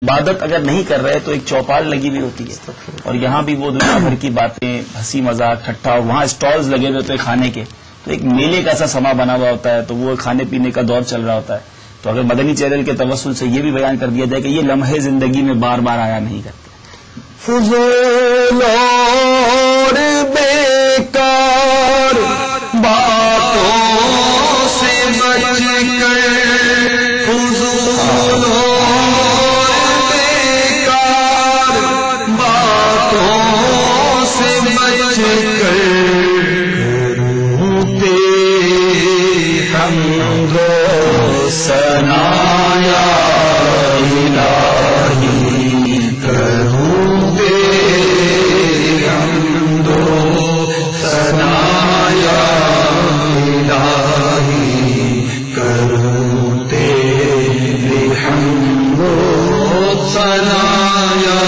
عبادت اگر نہیں کر رہے تو ایک چوپال لگی ہوئی ہوتی ہے، اور یہاں بھی وہ دنیا بھر کی باتیں، ہنسی مذاق، ٹھٹا، وہاں اسٹالز لگے ہوئے ہوتے ہیں کھانے کے، تو ایک میلے کا ایسا سما بنا ہوا ہوتا ہے، تو وہ کھانے پینے کا دور چل رہا ہوتا ہے. تو اگر مدنی چینل کے توسل سے یہ بھی بیان کر دیا جائے کہ یہ لمحے زندگی میں بار بار آیا نہیں کرتے. فضول اور بیکار باتوں سے بچ کر، فضول اور بیکار باتوں سے بچ کر، حمد و ثنا یا الہی کروں تیری حمد و ثنا یا الہی کروں تیری حمد و ثنا یا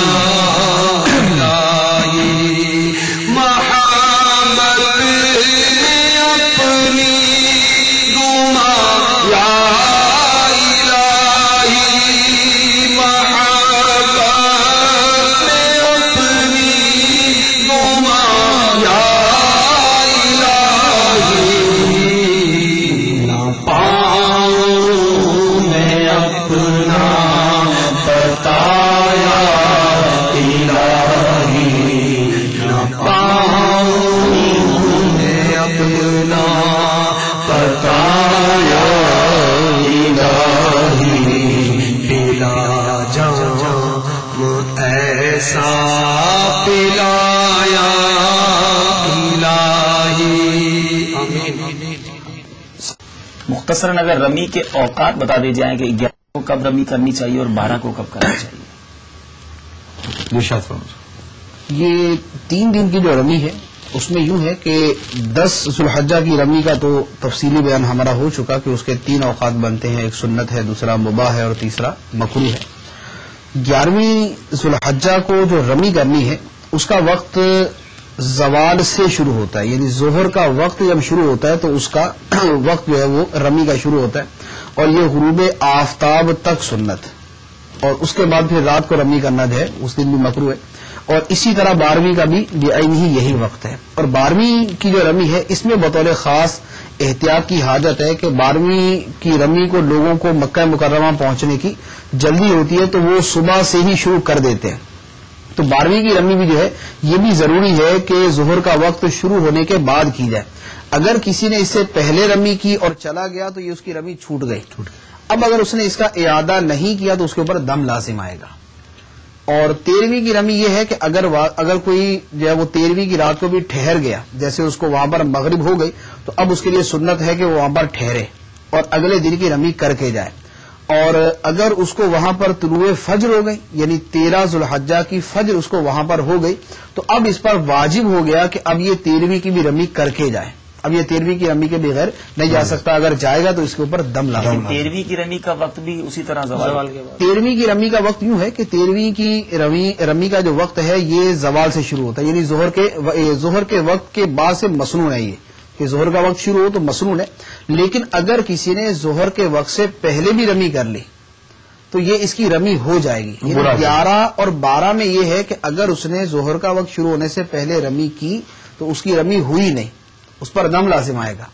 الہی. محمد اپنی مختصراً اگر رمی کے اوقات بتا دی جائیں کہ 11 کو کب رمی کرنی چاہیے اور 12 کو کب کرنی چاہیے. یہ 3 دن کی جو رمی ہے اس میں یوں ہے کہ 10 ذوالحجہ کی رمی کا تو تفصیلی بیان ہمارا ہو چکا کہ اس کے 3 اوقات بنتے ہیں، ایک سنت ہے، دوسرا مباح ہے اور تیسرا مکروہ ہے. 11ویں ذوالحجہ کو جو رمی کرنی ہے اس کا وقت زوال سے شروع ہوتا ہے، یعنی ظہر کا وقت جب شروع ہوتا ہے تو اس کا وقت جو ہے وہ رمی کا شروع ہوتا ہے، اور یہ غروب آفتاب تک سنت، اور اس کے بعد پھر رات کو رمی کرنا جو ہے اس دن بھی مکروہ ہے. اور اسی طرح 12ویں کا بھی بعین ہی یہی وقت ہے. اور 12ویں کی جو رمی ہے اس میں بطور خاص احتیاط کی حاجت ہے کہ 12ویں کی رمی کو لوگوں کو مکہ مکرمہ پہنچنے کی جلدی ہوتی ہے تو وہ صبح سے ہی شروع کر دیتے ہیں. تو 12ویں کی رمی بھی جو ہے یہ بھی ضروری ہے کہ ظہر کا وقت شروع ہونے کے بعد کی جائے. اگر کسی نے اس سے پہلے رمی کی اور چلا گیا تو یہ اس کی رمی چھوٹ گئی. اب اگر اس نے اس کا اعادہ نہیں کیا تو اس کے اوپر دم لازم آئے گا. اور 13ویں کی رمی یہ ہے کہ اگر کوئی جو ہے وہ 13ویں کی رات کو بھی ٹھہر گیا، جیسے اس کو وہاں پر مغرب ہو گئی، تو اب اس کے لیے سنت ہے کہ وہ وہاں پر ٹھہرے اور اگلے دن کی رمی کر کے جائے. اور اگر اس کو وہاں پر طلوع فجر ہو گئی، یعنی 13 ذوالحجہ کی فجر اس کو وہاں پر ہو گئی، تو اب اس پر واجب ہو گیا کہ اب یہ 13ویں کی بھی رمی کر کے جائے. اب یہ 13ویں کی رمی کے بغیر نہیں جا سکتا، اگر جائے گا تو اس کے اوپر دم لازم. 13ویں کی رمی کا وقت بھی اسی طرح زوال کے بعد. 13ویں کی رمی کا وقت یوں ہے کہ 13ویں کی رمی کا جو وقت ہے یہ زوال سے شروع ہوتا ہے، یعنی ظہر کے وقت کے بعد سے مسنون ہے، یہ کہ ظہر کا وقت شروع ہو تو مسنون ہے. لیکن اگر کسی نے ظہر کے وقت سے پہلے بھی رمی کر لی تو یہ اس کی رمی ہو جائے گی. 11 اور 12 میں یہ ہے کہ اگر اس نے ظہر کا وقت شروع ہونے سے پہلے رمی کی تو اس کی رمی ہوئی نہیں، اس پر دم لازم آئے گا.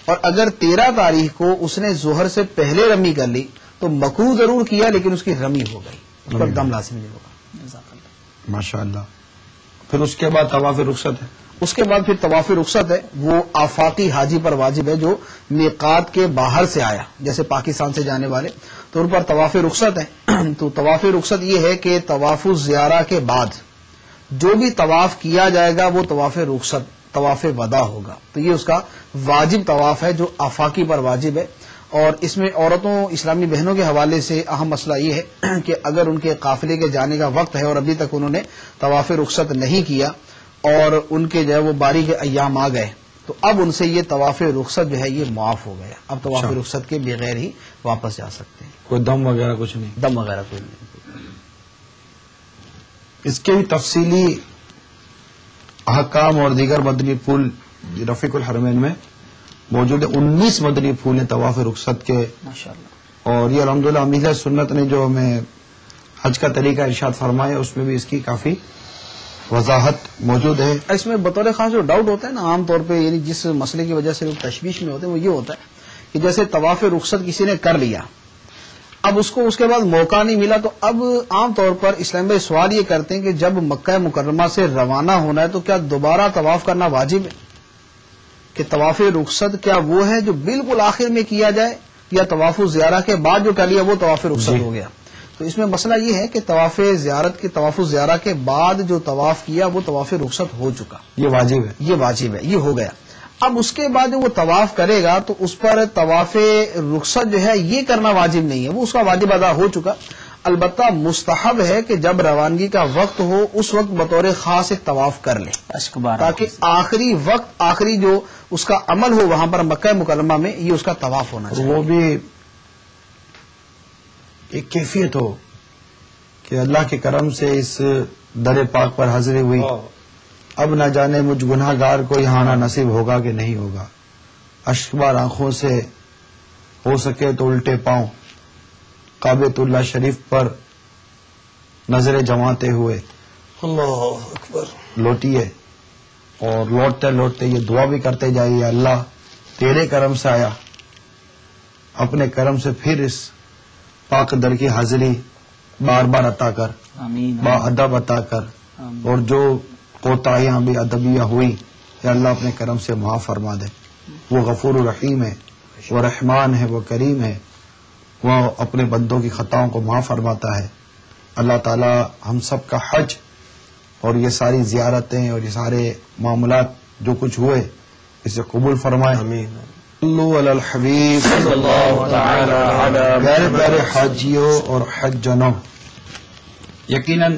اور اگر 13 تاریخ کو اس نے ظہر سے پہلے رمی کر لی تو مکروہ ضرور کیا لیکن اس کی رمی ہو گئی، اس پر دم لازم نہیں ہوگا. ماشاء اللہ. پھر اس کے بعد طواف رخصت ہے. اس کے بعد پھر طواف رخصت ہے، وہ آفاقی حاجی پر واجب ہے جو میقات کے باہر سے آیا، جیسے پاکستان سے جانے والے، تو ان پر طواف رخصت ہے. تو طواف رخصت یہ ہے کہ طواف الزیارہ کے بعد جو بھی طواف کیا جائے گا وہ طواف رخصت، طواف وداع ہوگا. تو یہ اس کا واجب طواف ہے جو آفاقی پر واجب ہے. اور اس میں عورتوں اسلامی بہنوں کے حوالے سے اہم مسئلہ یہ ہے کہ اگر ان کے قافلے کے جانے کا وقت ہے اور ابھی تک انہوں نے طواف رخصت نہیں کیا اور ان کے جو ہے وہ باری کے ایام آ گئے تو اب ان سے یہ طواف رخصت جو ہے یہ معاف ہو گیا. اب طواف رخصت کے بغیر ہی واپس جا سکتے ہیں. کوئی دم وغیرہ کچھ نہیں؟ دم وغیرہ کوئی نہیں. اس کے بھی تفصیلی احکام اور دیگر مدنی پھول رفیق الحرمین میں موجود ہے. 19 مدنی پھول ہیں طواف رخصت کے. ماشاءاللہ. اور یہ الحمدللہ امیر سنت نے جو ہمیں حج کا طریقہ ارشاد فرمایا، اس میں بھی اس کی کافی وضاحت موجود ہے. اس میں بطور خاص جو ڈاؤٹ ہوتا ہے نا عام طور پہ، یعنی جس مسئلے کی وجہ سے لوگ تشویش میں ہوتے ہیں وہ یہ ہوتا ہے کہ جیسے طواف رخصت کسی نے کر لیا، اب اس کو اس کے بعد موقع نہیں ملا، تو اب عام طور پر اسلام بھائی سوال یہ کرتے ہیں کہ جب مکہ مکرمہ سے روانہ ہونا ہے تو کیا دوبارہ طواف کرنا واجب ہے؟ کہ طواف رخصت کیا وہ ہے جو بالکل آخر میں کیا جائے، یا طواف زیارہ کے بعد جو کر لیا وہ طواف رخصت ہو گیا؟ تو اس میں مسئلہ یہ ہے کہ طواف زیارہ کے بعد جو طواف کیا وہ طواف رخصت ہو چکا، یہ واجب ہے، یہ واجب ہے، یہ ہو گیا. اب اس کے بعد جو وہ طواف کرے گا تو اس پر طواف رخصت جو ہے یہ کرنا واجب نہیں ہے، وہ اس کا واجب ادا ہو چکا. البتہ مستحب ہے کہ جب روانگی کا وقت ہو اس وقت بطور خاص ایک طواف کر لے، تاکہ آخری وقت آخری جو اس کا عمل ہو وہاں پر مکہ مکرمہ میں یہ اس کا طواف ہونا چاہیے. وہ بھی ایک کیفیت ہو کہ اللہ کے کرم سے اس در پاک پر حاضری ہوئی، اب نہ جانے مجھ گناہ گار کو یہاں آنا نصیب ہوگا کہ نہیں ہوگا. اشکبار آنکھوں سے ہو سکے تو الٹے پاؤں کعبۃ اللہ شریف پر نظریں جماتے ہوئے اللہ اکبر لوٹیے، اور لوٹتے لوٹتے یہ دعا بھی کرتے جائیے، اللہ تیرے کرم سے آیا، اپنے کرم سے پھر اس پاک در کی حاضری بار بار عطا کر، با ادب عطا کر، اور جو کوتاہیاں بھی ادبیہ ہوئی یا اللہ اپنے کرم سے معاف فرما دے. وہ غفور الرحیم ہے، وہ رحمان ہے، وہ کریم ہے، وہ اپنے بندوں کی خطاؤں کو معاف فرماتا ہے. اللہ تعالی ہم سب کا حج اور یہ ساری زیارتیں اور یہ سارے معاملات جو کچھ ہوئے اسے قبول فرمائے. آمین. صلو علی الحبیب صلی اللہ تعالی علی پیارے پیارے حاجیوں اور حجنوں، یقیناً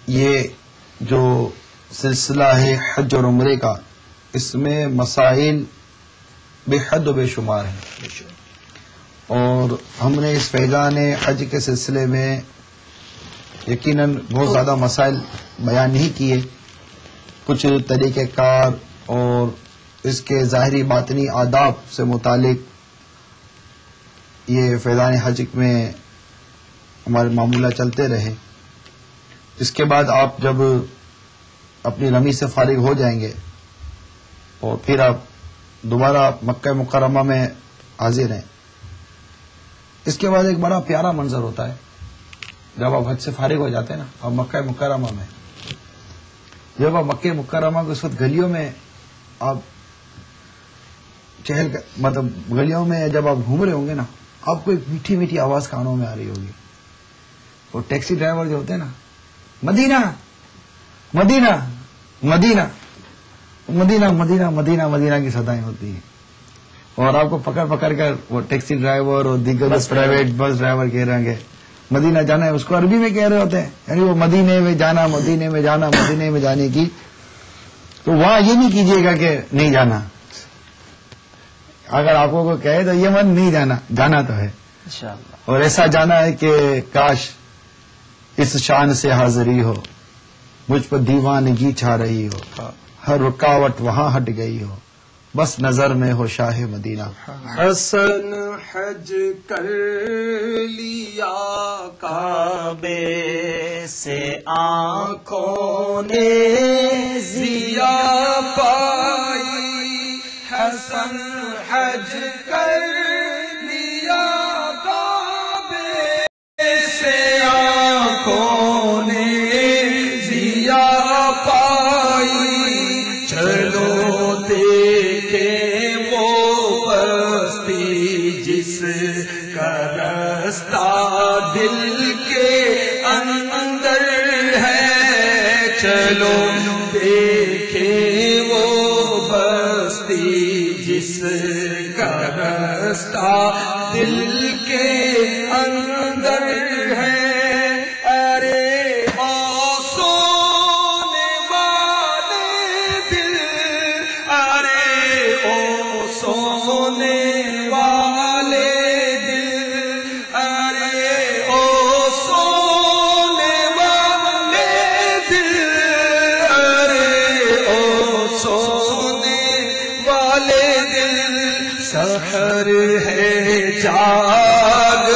یہ جو سلسلہ ہے حج اور عمرے کا، اس میں مسائل بے حد و بے شمار ہیں، اور ہم نے اس فیضان حج کے سلسلے میں یقیناً بہت زیادہ مسائل بیان نہیں کیے. کچھ طریقہ کار اور اس کے ظاہری باطنی آداب سے متعلق یہ فیضان حج میں ہمارے معاملہ چلتے رہے. اس کے بعد آپ جب اپنی رمی سے فارغ ہو جائیں گے اور پھر آپ دوبارہ مکہ مکرمہ میں حاضر ہیں، اس کے بعد ایک بڑا پیارا منظر ہوتا ہے جب آپ حج سے فارغ ہو جاتے ہیں نا، آپ مکہ مکرمہ میں، جب آپ مکہ مکرمہ کے اس وقت گلیوں میں آپ مطلب گلیوں میں جب آپ گھوم رہے ہوں گے نا، آپ کو ایک میٹھی میٹھی آواز کانوں میں آ رہی ہوگی. وہ ٹیکسی ڈرائیور جو ہوتے ہیں نا، مدینہ مدینہ مدینہ مدینہ مدینہ مدینہ مدینہ کی صدائیں ہوتی ہیں، اور آپ کو پکڑ پکڑ کر وہ ٹیکسی ڈرائیور اور دیگر پرائیویٹ بس ڈرائیور کہہ رہے ہیں کہ مدینہ جانا ہے، اس کو عربی میں کہہ رہے ہوتے ہیں، یعنی وہ مدینے میں جانا، مدینے میں جانا، مدینے میں جانے کی. تو وہاں یہ نہیں کیجیے گا کہ نہیں جانا، اگر آپ کو کہے تو یہ من نہیں جانا، جانا تو ہے انشاءاللہ، اور ایسا جانا ہے کہ کاش اس شان سے حاضری ہو، مجھ پر دیوانگی چھا رہی ہو، ہر رکاوٹ وہاں ہٹ گئی ہو، بس نظر میں ہو شاہ مدینہ. حسن حج کر لیا کعبے سے آنکھوں نے ضیا پائی، حسن حج کر لیا کعبے سے آنکھوں نے ضیا پائی، چلو دیکھیں وہ بستی جس کا رستہ دل کے اندر ہے، چلو دیکھیں وہ بستی جس کا رستہ دل کے اندر ہے. ارے او سونے والے دل، ارے او سونے والے دل، ارے او سونے والے دل، ارے او سونے والے دل. سحر ہے جاگ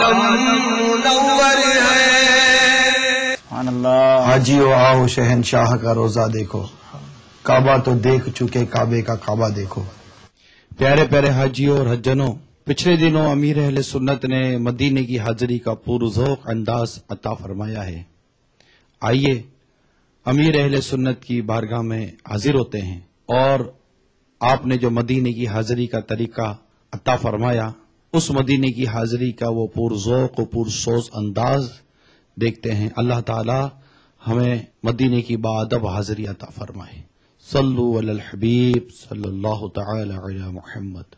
عالم منور ہے. سبحان اللہ. حاجیو آؤ شہنشاہ کا روزہ دیکھو، کعبہ تو دیکھ چکے، کعبے کا کعبہ دیکھو. پیارے پیارے حاجیوں اور حجنوں، پچھلے دنوں امیر اہل سنت نے مدینے کی حاضری کا پرذوق انداز عطا فرمایا ہے. آئیے امیر اہل سنت کی بارگاہ میں حاضر ہوتے ہیں اور آپ نے جو مدینے کی حاضری کا طریقہ عطا فرمایا، اس مدینے کی حاضری کا وہ پرذوق و پرسوز انداز دیکھتے ہیں. اللہ تعالی ہمیں مدینے کی باادب حاضری عطا فرمائے. صلو علی الحبیب صلی اللہ تعالی علی محمد.